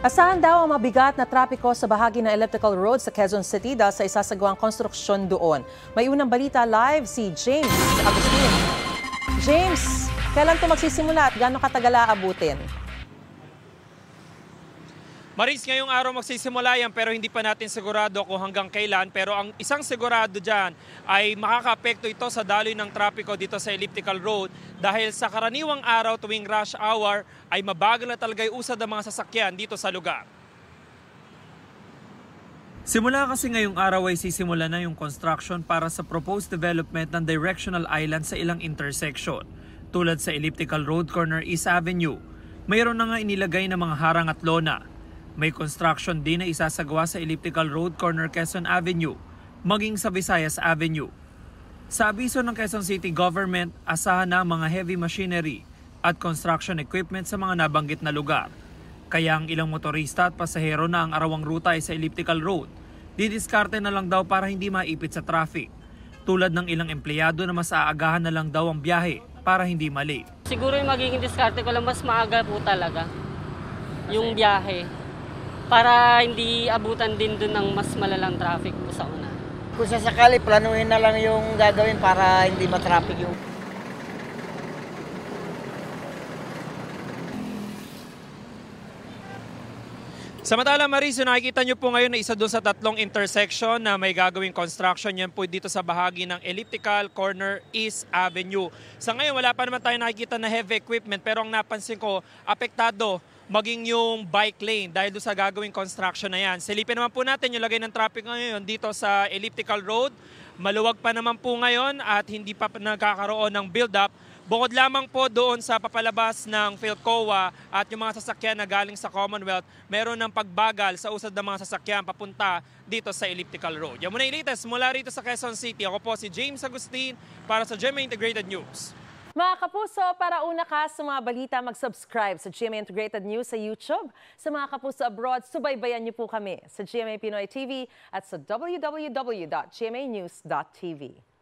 Asahan daw ang mabigat na trapiko sa bahagi ng elliptical road sa Quezon City dahil sa isasagawang konstruksyon doon. May unang balita live si James Agustin. James, kailan ito magsisimula at gaano katagal aabutin? Maris, ngayong araw magsisimula yan pero hindi pa natin sigurado kung hanggang kailan. Pero ang isang sigurado dyan ay makaka-apekto ito sa daloy ng trapiko dito sa elliptical road dahil sa karaniwang araw tuwing rush hour ay mabagal na talaga yung usad ng mga sasakyan dito sa lugar. Simula kasi ngayong araw ay sisimula na yung construction para sa proposed development ng directional island sa ilang intersection. Tulad sa elliptical road corner East Avenue, mayroon na nga inilagay na mga harang at lona. May construction din na isasagawa sa elliptical road corner Quezon Avenue, maging sa Visayas Avenue. Sa abiso ng Quezon City Government, asahan na mga heavy machinery at construction equipment sa mga nabanggit na lugar. Kaya ang ilang motorista at pasahero na ang arawang ruta ay sa elliptical road, didiskarte na lang daw para hindi maipit sa traffic. Tulad ng ilang empleyado na mas aagahan na lang daw ang biyahe para hindi malate. Siguro yung magiging diskarte ko lang mas maaga po talaga yung biyahe. Para hindi abutan din doon ng mas malalang traffic po sa una. Kung sasakali, planuhin na lang yung gagawin para hindi matraffic yung... Samantala Maris, nakikita nyo po ngayon na isa doon sa tatlong intersection na may gagawing construction. Yan po dito sa bahagi ng elliptical corner East Avenue. Sa ngayon wala pa naman tayo nakikita na heavy equipment pero ang napansin ko, apektado maging yung bike lane dahil doon sa gagawing construction na yan. Silipin naman po natin yung lagay ng traffic ngayon dito sa elliptical road. Maluwag pa naman po ngayon at hindi pa nagkakaroon ng build-up. Bukod lamang po doon sa papalabas ng PhilCOA at yung mga sasakyan na galing sa Commonwealth, meron ng pagbagal sa usad ng mga sasakyan papunta dito sa elliptical road. Yan muna yung latest mula rito sa Quezon City. Ako po si James Agustin para sa GMA Integrated News. Mga kapuso, para una ka sa mga balita, mag-subscribe sa GMA Integrated News sa YouTube. Sa mga kapuso abroad, subaybayan niyo po kami sa GMA Pinoy TV at sa www.gmanews.tv.